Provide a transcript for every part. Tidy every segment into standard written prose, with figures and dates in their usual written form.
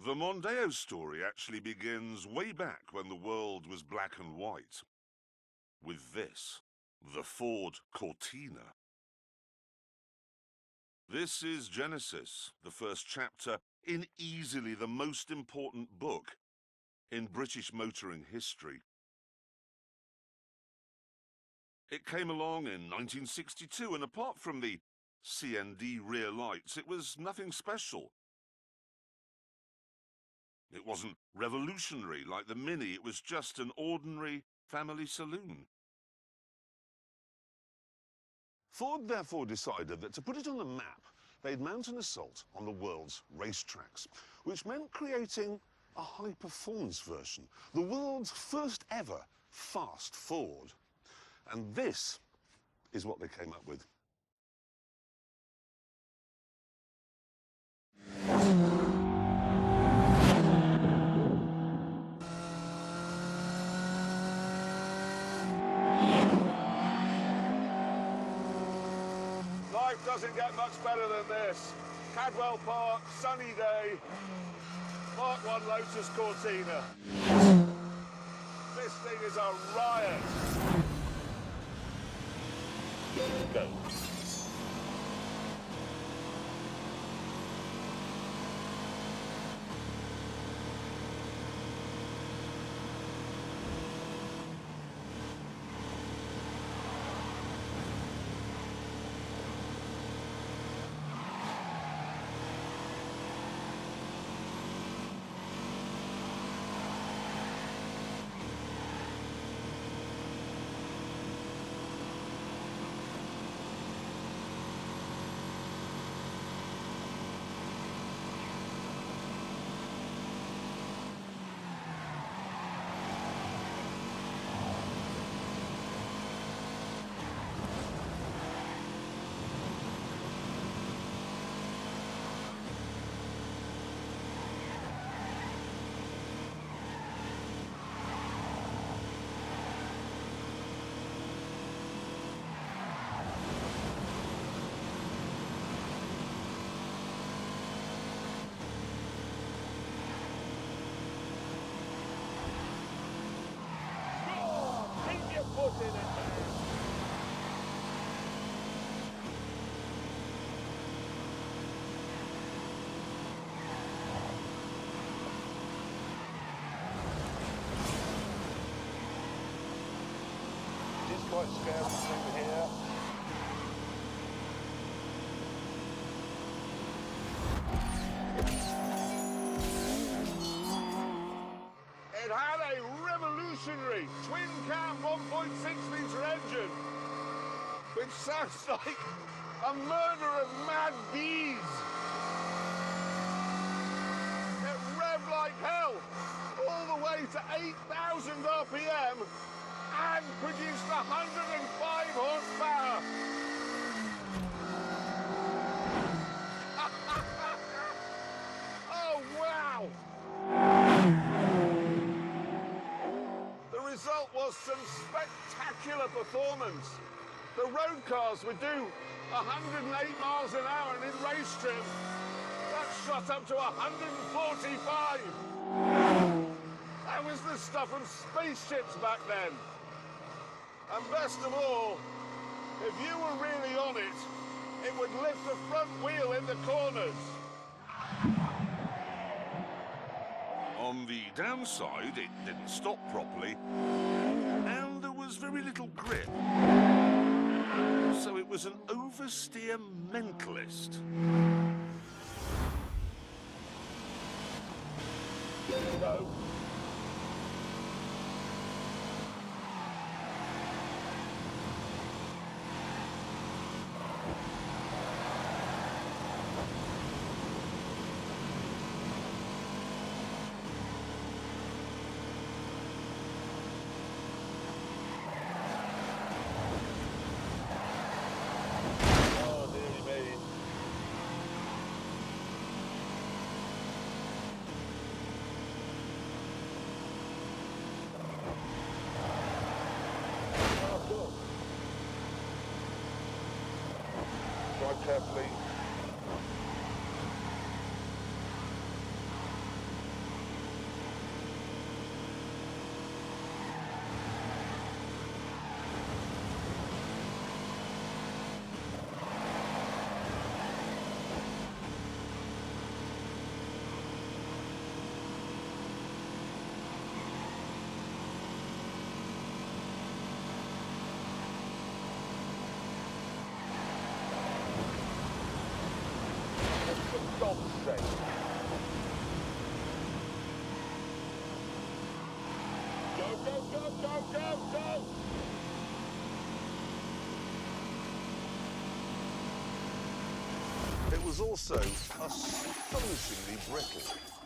The Mondeo story actually begins way back when the world was black and white. With this, the Ford Cortina. This is Genesis, the first chapter in easily the most important book in British motoring history. It came along in 1962, and apart from the CND rear lights, it was nothing special. It wasn't revolutionary like the Mini, it was just an ordinary family saloon. Ford therefore decided that to put it on the map, they'd mount an assault on the world's racetracks, which meant creating a high-performance version, the world's first ever fast Ford. And this is what they came up with. Life doesn't get much better than this. Cadwell Park, sunny day, Mark I Lotus Cortina. This thing is a riot. Go. It's quite scary through here. It had a revolutionary twin-cam 1.6-litre engine, which sounds like a murder of mad bees. It revved like hell, all the way to 8,000 RPM, and produced 105 horsepower. Oh, wow! The result was some spectacular performance. The road cars would do 108 miles an hour, and in race trim, that shot up to 145. That was the stuff of spaceships back then. And best of all, if you were really on it, it would lift the front wheel in the corners. On the downside, it didn't stop properly, and there was very little grip. So it was an oversteer mentalist. No. Drive carefully. God's sake. Go, go, go, go, go, go! It was also astonishingly brittle.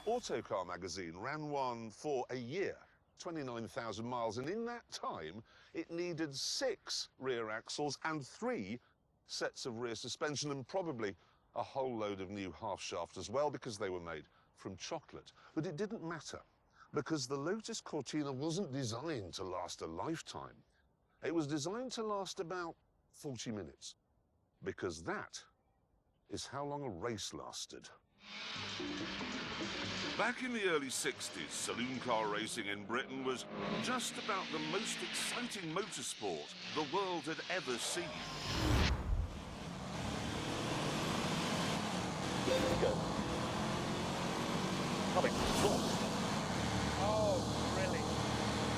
Autocar magazine ran one for a year, 29,000 miles, and in that time, it needed 6 rear axles and 3 sets of rear suspension, and probably a whole load of new half shaft as well, because they were made from chocolate. But it didn't matter, because the Lotus Cortina wasn't designed to last a lifetime. It was designed to last about 40 minutes, because that is how long a race lasted. Back in the early 60s, saloon car racing in Britain was just about the most exciting motorsport the world had ever seen. Go. Coming close. Oh, really?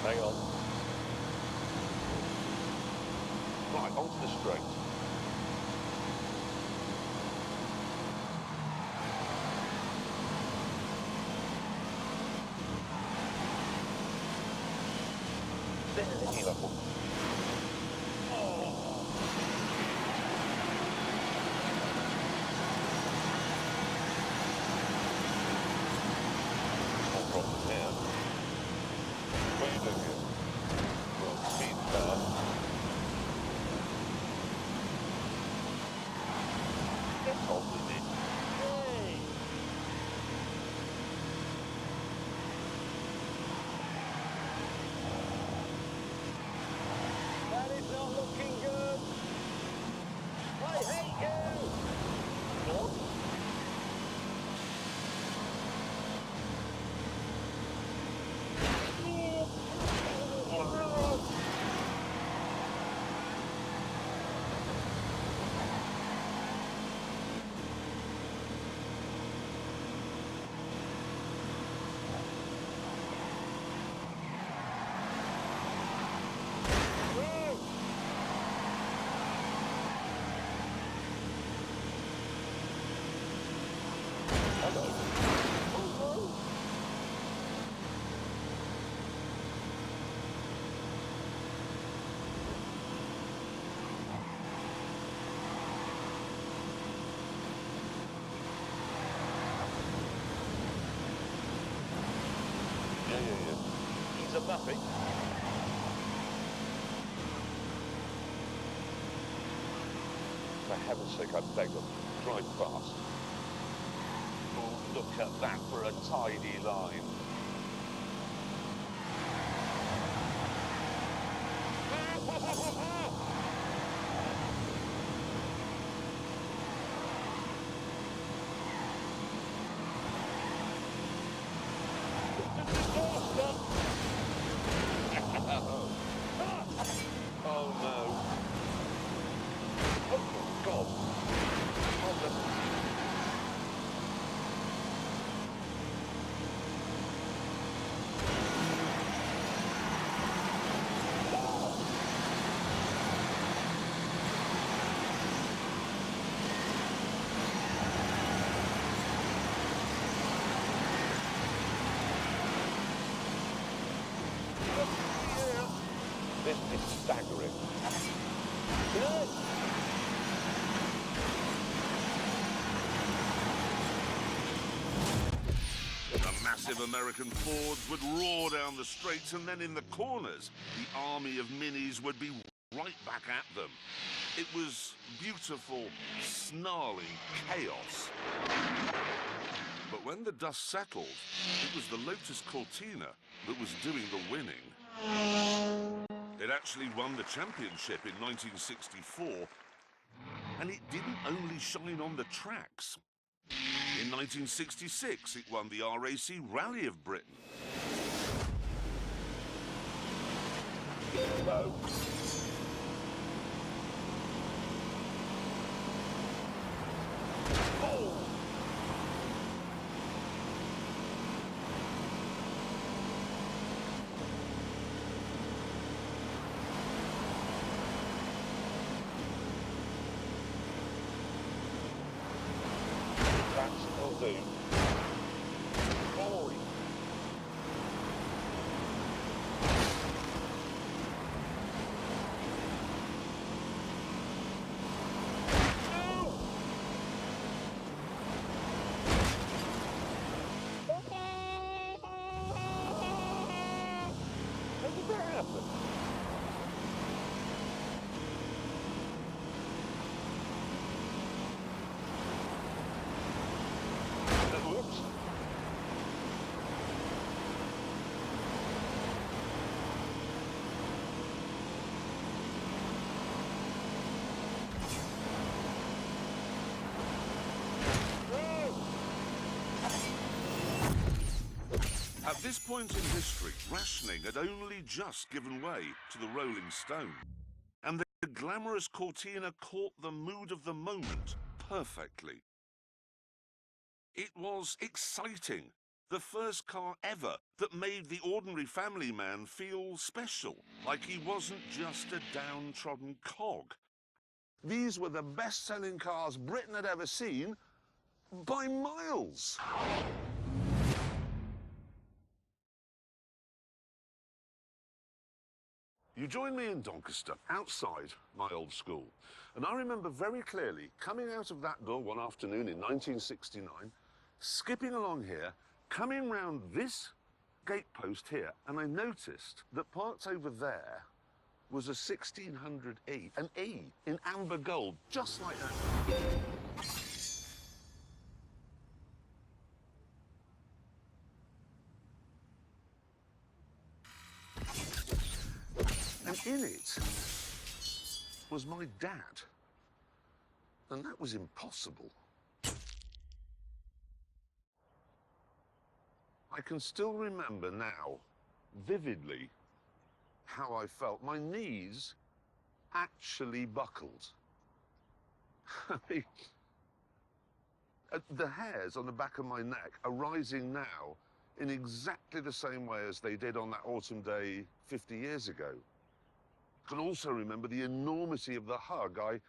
Hang on. Right, onto the straight. Very level. That is not looking good. I hate you. What? Yeah. He's a muppet. For heaven's sake, I beg them, drive fast. Oh, look at that for a tidy line. Oh no. Oh God. This is staggering. The massive American Fords would roar down the straights, and then in the corners, the army of Minis would be right back at them. It was beautiful, snarling chaos. But when the dust settled, it was the Lotus Cortina that was doing the winning. It actually won the championship in 1964, and it didn't only shine on the tracks. In 1966, it won the RAC Rally of Britain. No. Oh. That's do. Oi! How did that happen? Whoops. At this point in history, rationing had only just given way to the Rolling Stone. And the glamorous Cortina caught the mood of the moment perfectly. It was exciting. The first car ever that made the ordinary family man feel special, like he wasn't just a downtrodden cog. These were the best-selling cars Britain had ever seen by miles. You joined me in Doncaster, outside my old school. And I remember very clearly coming out of that door one afternoon in 1969, skipping along here, coming round this gatepost here, and I noticed that parked over there was a 1600E, an E in amber gold, just like that. And in it was my dad. And that was impossible. I can still remember now, vividly, how I felt. My knees actually buckled. The hairs on the back of my neck are rising now in exactly the same way as they did on that autumn day 50 years ago. I can also remember the enormity of the hug I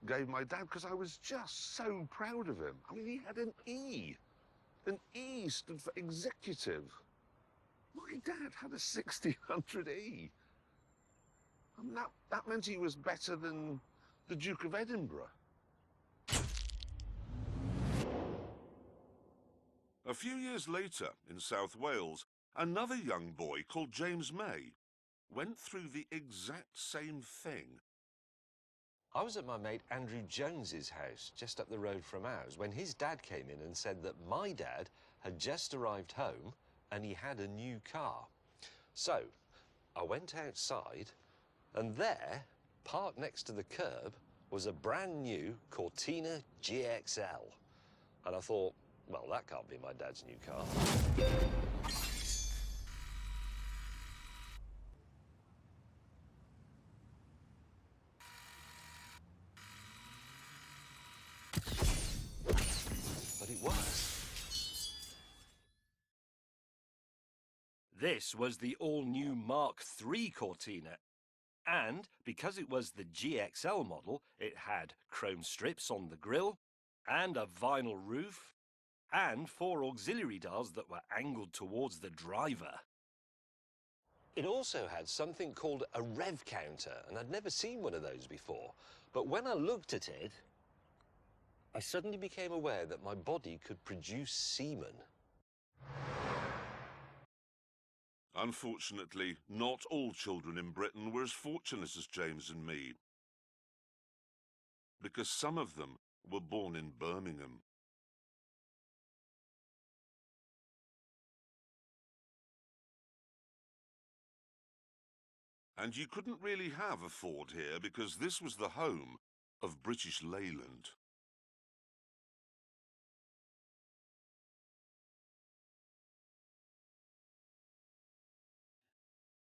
gave my dad because I was just so proud of him. I mean, he had an E. An E stood for executive. My dad had a 1600E. And that meant he was better than the Duke of Edinburgh. A few years later, in South Wales, another young boy called James May went through the exact same thing. I was at my mate Andrew Jones's house, just up the road from ours, when his dad came in and said that my dad had just arrived home and he had a new car. So I went outside, and there, parked next to the curb, was a brand new Cortina GXL. And I thought, well, that can't be my dad's new car. But it was. This was the all-new Mark III Cortina. And because it was the GXL model, it had chrome strips on the grille, and a vinyl roof, and 4 auxiliary dials that were angled towards the driver. It also had something called a rev counter, and I'd never seen one of those before. But when I looked at it, I suddenly became aware that my body could produce semen. Unfortunately, not all children in Britain were as fortunate as James and me, because some of them were born in Birmingham. And you couldn't really have a Ford here because this was the home of British Leyland.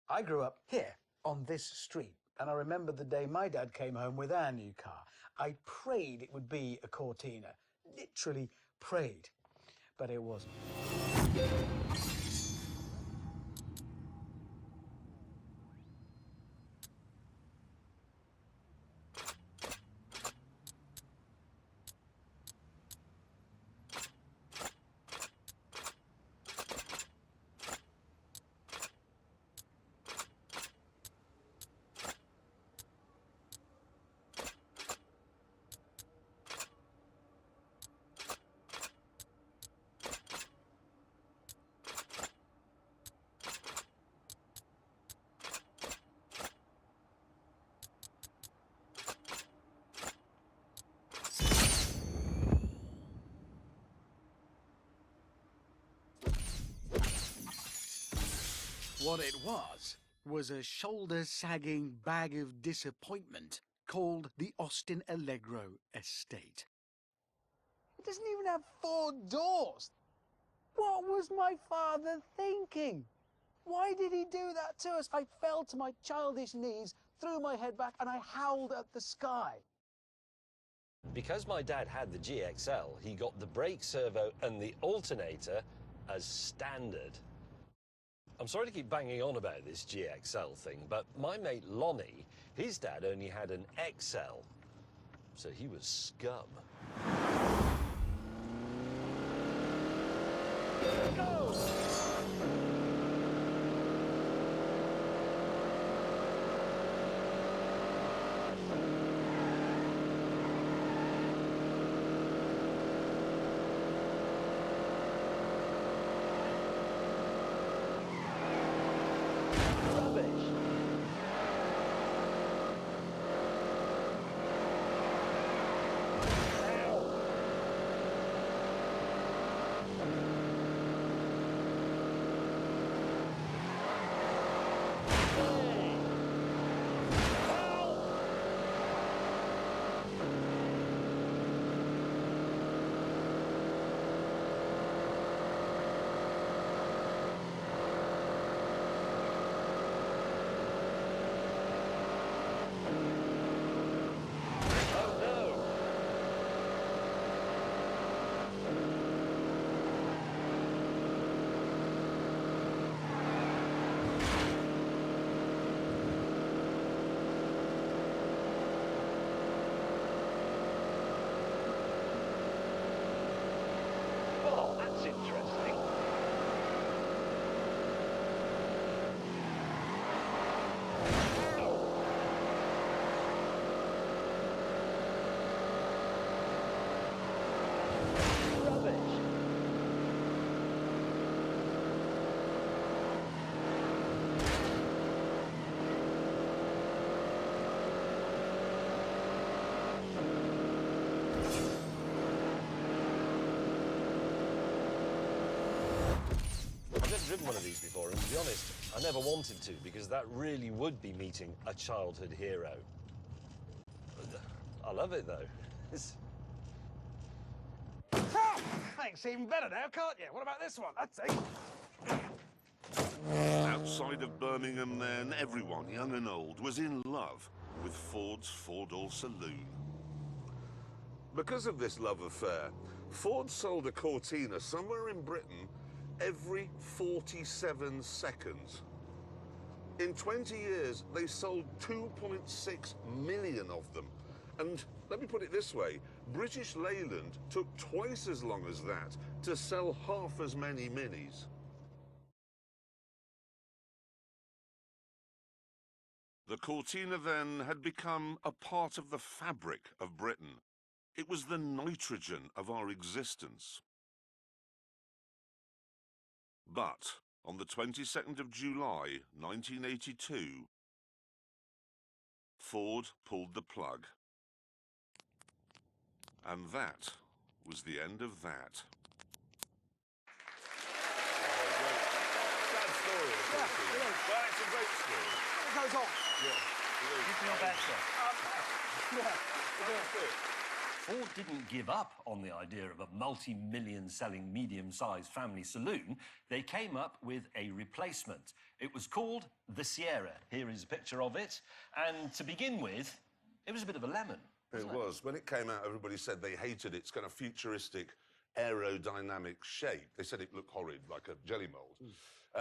I grew up here on this street, and I remember the day my dad came home with our new car. I prayed it would be a Cortina, literally prayed, but it wasn't. What it was a shoulder-sagging bag of disappointment called the Austin Allegro Estate. It doesn't even have 4 doors. What was my father thinking? Why did he do that to us? I fell to my childish knees, threw my head back, and I howled at the sky. Because my dad had the GXL, he got the brake servo and the alternator as standard. I'm sorry to keep banging on about this GXL thing, but my mate Lonnie, his dad only had an XL, so he was scum. Go! I've never driven one of these before, and to be honest, I never wanted to, because that really would be meeting a childhood hero. I love it, though. Thanks, even better now, can't you? What about this one? That's it. Outside of Birmingham then, everyone, young and old, was in love with Ford's four-door saloon. Because of this love affair, Ford sold a Cortina somewhere in Britain every 47 seconds. In 20 years, they sold 2.6 million of them. And let me put it this way, British Leyland took twice as long as that to sell half as many Minis. The Cortina then had become a part of the fabric of Britain. It was the nitrogen of our existence. But on the 22nd of July, 1982, Ford pulled the plug. And that was the end of that. Sad story, of course. Well, it's a great story. It goes on. You feel better? Yeah. Ford didn't give up on the idea of a multi-million selling medium-sized family saloon. They came up with a replacement. It was called the Sierra. Here is a picture of it. And to begin with, it was a bit of a lemon. It was. When it came out, everybody said they hated its kind of futuristic aerodynamic shape. They said it looked horrid, like a jelly mold.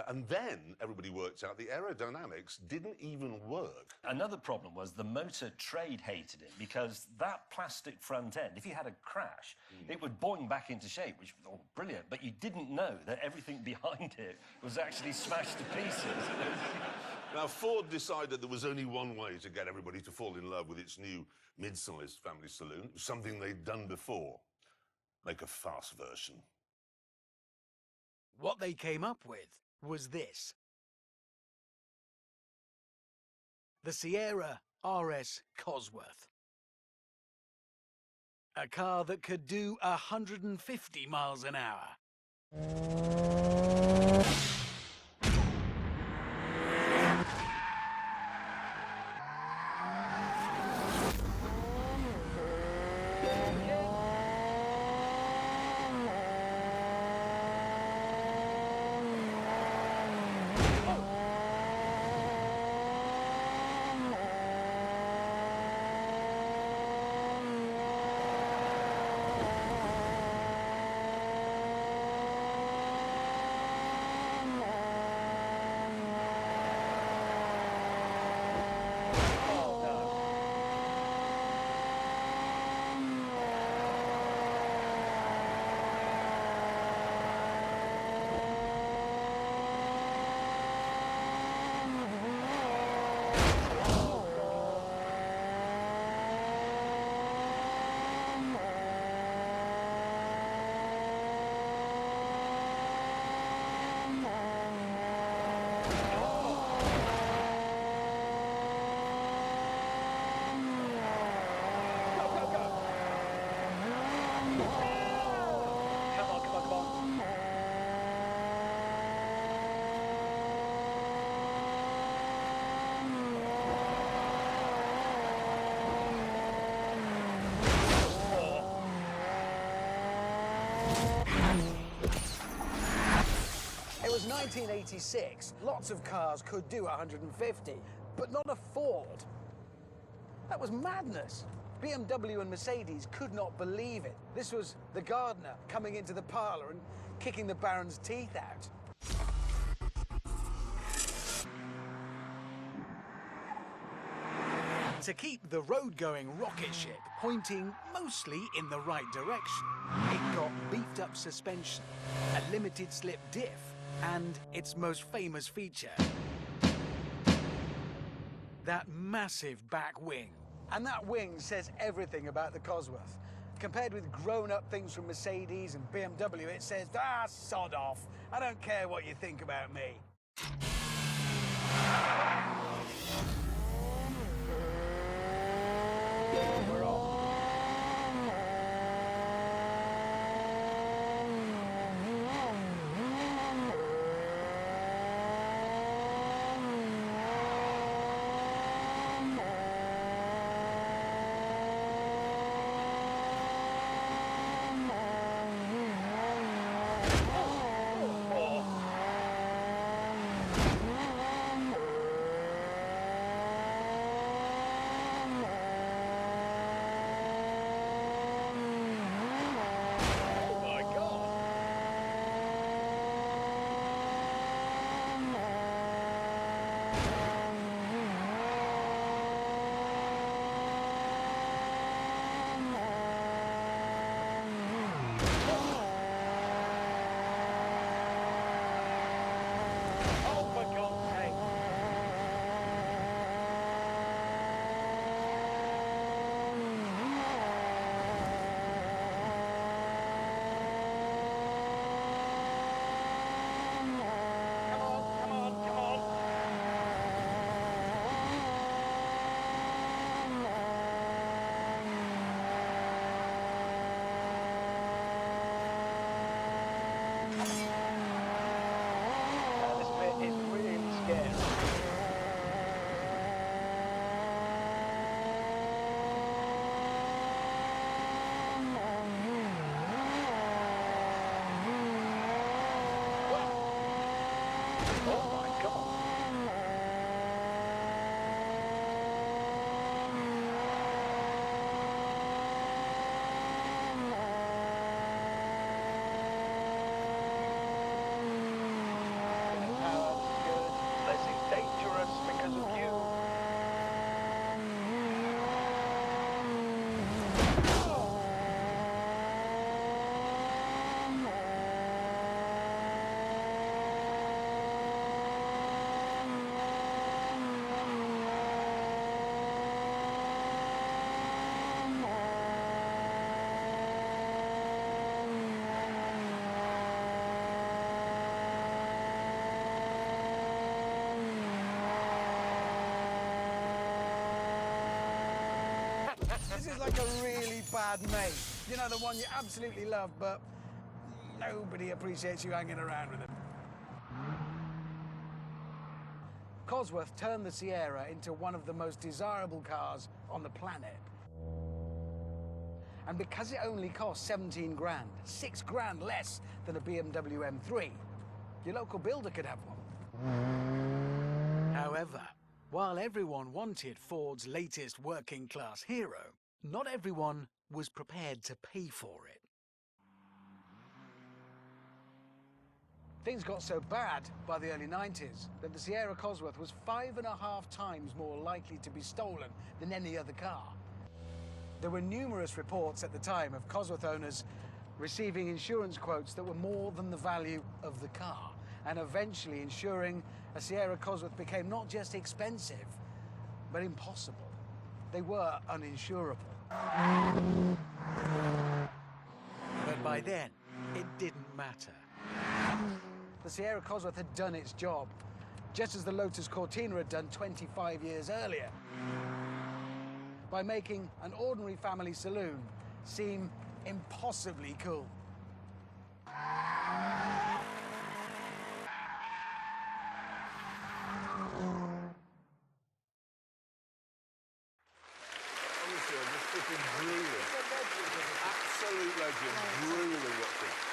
And then everybody worked out the aerodynamics didn't even work. Another problem was the motor trade hated it because that plastic front end, if you had a crash, it would boing back into shape, which was all brilliant, but you didn't know that everything behind it was actually smashed to pieces. Now, Ford decided there was only one way to get everybody to fall in love with its new mid-sized family saloon. It was something they'd done before. Make a fast version. What they came up with was this. The Sierra RS Cosworth. A car that could do 150 miles an hour. It was 1986. Lots of cars could do 150, but not a Ford. That was madness. BMW and Mercedes could not believe it. This was the gardener coming into the parlour and kicking the Baron's teeth out. To keep the road-going rocket ship pointing mostly in the right direction, it got beefed-up suspension, a limited-slip diff, and its most famous feature, that massive back wing. And that wing says everything about the Cosworth. Compared with grown-up things from Mercedes and BMW, it says, ah, sod off. I don't care what you think about me. We're off. This is like a really bad mate. You know, the one you absolutely love, but nobody appreciates you hanging around with them. Cosworth turned the Sierra into one of the most desirable cars on the planet. And because it only cost 17 grand, 6 grand less than a BMW M3, your local builder could have one. However, while everyone wanted Ford's latest working-class hero, not everyone was prepared to pay for it. Things got so bad by the early 90s that the Sierra Cosworth was 5.5 times more likely to be stolen than any other car. There were numerous reports at the time of Cosworth owners receiving insurance quotes that were more than the value of the car, and eventually ensuring a Sierra Cosworth became not just expensive, but impossible. They were uninsurable. But by then, it didn't matter. The Sierra Cosworth had done its job, just as the Lotus Cortina had done 25 years earlier, by making an ordinary family saloon seem impossibly cool. Honestly, I'm just freaking drooling. Absolute legend, drooling watching.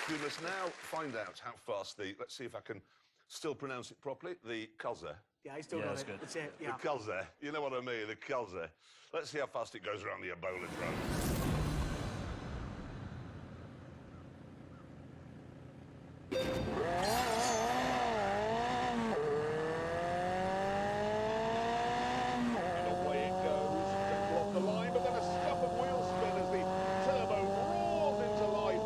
We must now find out how fast the... Let's see if I can still pronounce it properly. The Culzer. Yeah, I still Yeah, got that's it. good. That's it. Yeah. The Culzer. You know what I mean, the Culzer. Let's see how fast it goes around the Ebola drone. And away it goes. They block the line, but then a stubborn wheel spin as the turbo roars into life.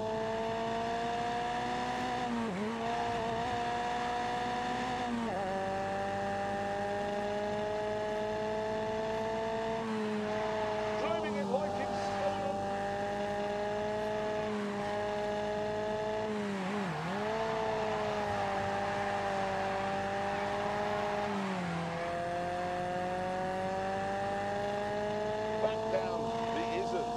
Driving it like it's stolen. Back down the isn't.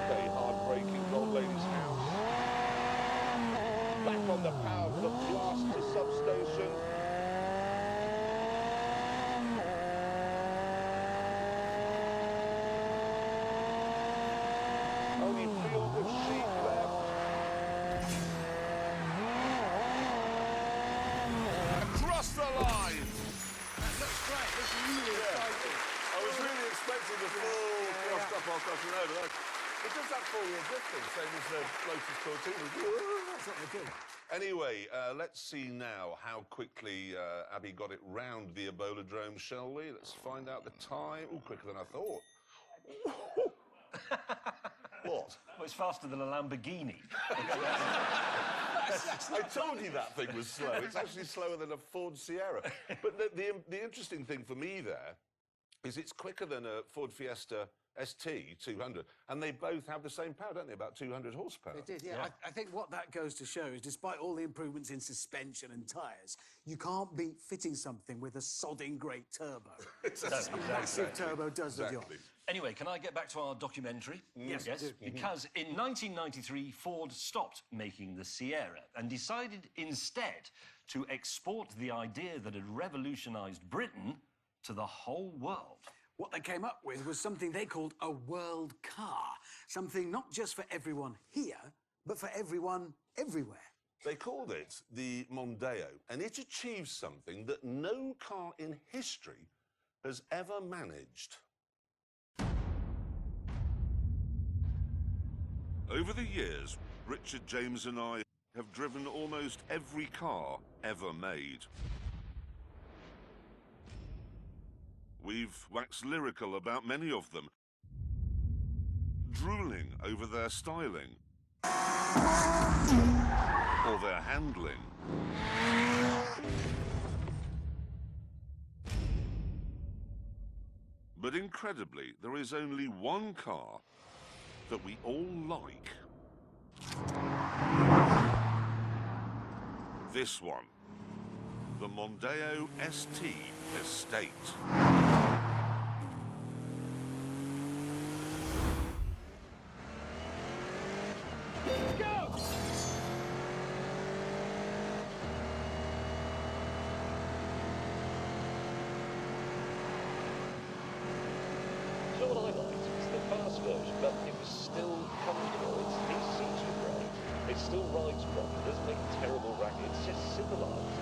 Very hard braking, Gold Lady's house. Back on the power of the blast to substation. Only field of sheep left. Across the line! That looks great. Looks really exciting. I was really expecting the full crossed up while crossing over. It does that four-wheel drifting, same as the Lotus Cortina. That's what they do. Anyway, let's see now how quickly Abby got it round the Ebola drome, shall we? Let's find out the time. Oh, quicker than I thought. What? Well, it's faster than a Lamborghini. I told you that thing was slow. It's actually slower than a Ford Sierra. But the interesting thing for me there is it's quicker than a Ford Fiesta ST 200, and they both have the same power, don't they? About 200 horsepower. It did, yeah. I think what that goes to show is, despite all the improvements in suspension and tyres, you can't beat fitting something with a sodding great turbo. A massive turbo does the job. Exactly. Anyway, can I get back to our documentary? Yes, Yes, do. because in 1993, Ford stopped making the Sierra and decided instead to export the idea that had revolutionised Britain to the whole world. What they came up with was something they called a world car. Something not just for everyone here, but for everyone everywhere. They called it the Mondeo, and it achieves something that no car in history has ever managed. Over the years, Richard, James and I have driven almost every car ever made. We've waxed lyrical about many of them, drooling over their styling or their handling. But incredibly, there is only one car that we all like. This one, the Mondeo ST Estate. Go! So what I liked was the fast version, but it was still comfortable. Its seats were great. It still rides properly. It doesn't make terrible racket. It's just civilised.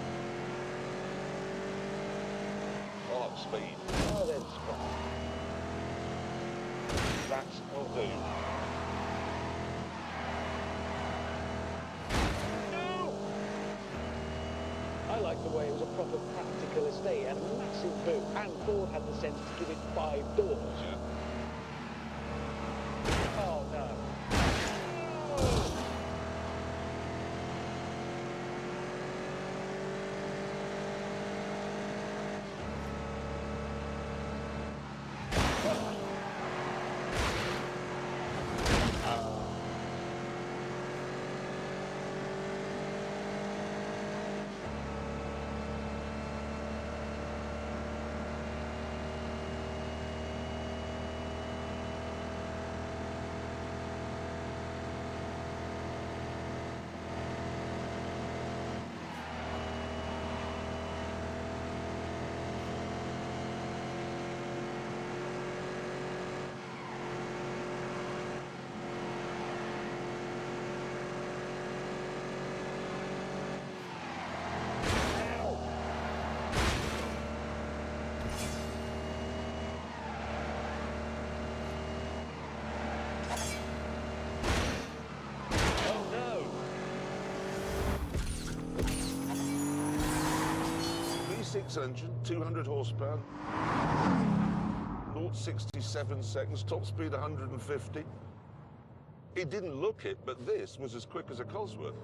Oh, speed. Oh, then spot. That's will do. No! I like the way it was a proper practical estate and a massive boot. And Ford had the sense to give it 5 doors. Yeah. Oh, no. V6 engine, 200 horsepower, 0-67 seconds, top speed 150. It didn't look it, but this was as quick as a Cosworth.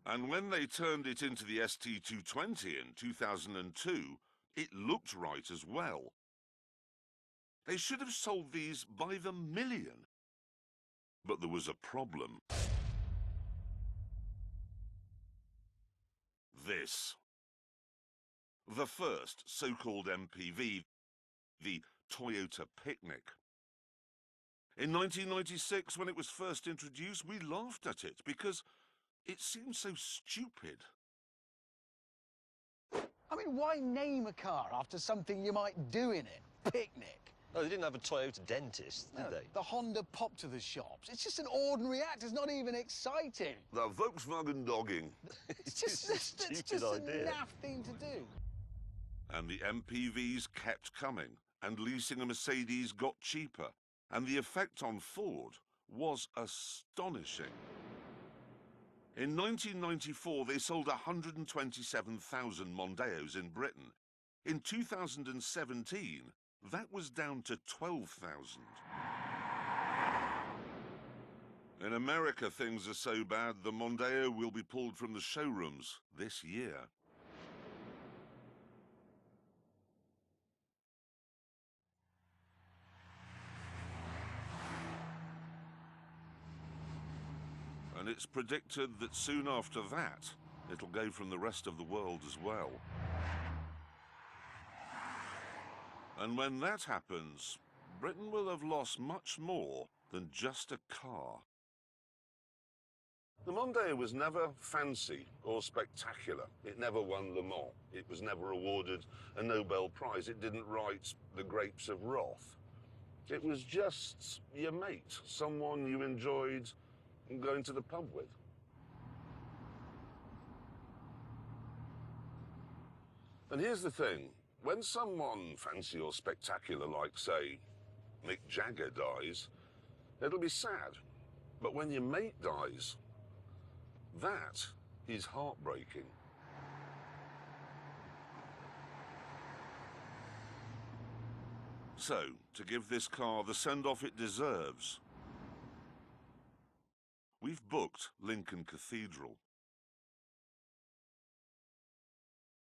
And when they turned it into the ST220 in 2002, it looked right as well. They should have sold these by the million. But there was a problem. This. The first so-called MPV, the Toyota Picnic. In 1996, when it was first introduced, we laughed at it because it seemed so stupid. I mean, why name a car after something you might do in it? Picnic. Oh, they didn't have a Toyota dentist, did No, they? the Honda pop to the shops. It's just an ordinary act. It's not even exciting. The Volkswagen dogging. It's just a naff thing to do. And the MPVs kept coming, and leasing a Mercedes got cheaper, and the effect on Ford was astonishing. In 1994, they sold 127,000 Mondeos in Britain. In 2017, that was down to 12,000. In America, things are so bad, the Mondeo will be pulled from the showrooms this year. And it's predicted that soon after that, it'll go from the rest of the world as well. And when that happens, Britain will have lost much more than just a car. The Mondeo was never fancy or spectacular. It never won Le Mans. It was never awarded a Nobel Prize. It didn't write The Grapes of Wrath. It was just your mate, someone you enjoyed going to the pub with. And here's the thing. When someone fancy or spectacular, like, say, Mick Jagger dies, it'll be sad. But when your mate dies, that is heartbreaking. So, to give this car the send-off it deserves, we've booked Lincoln Cathedral.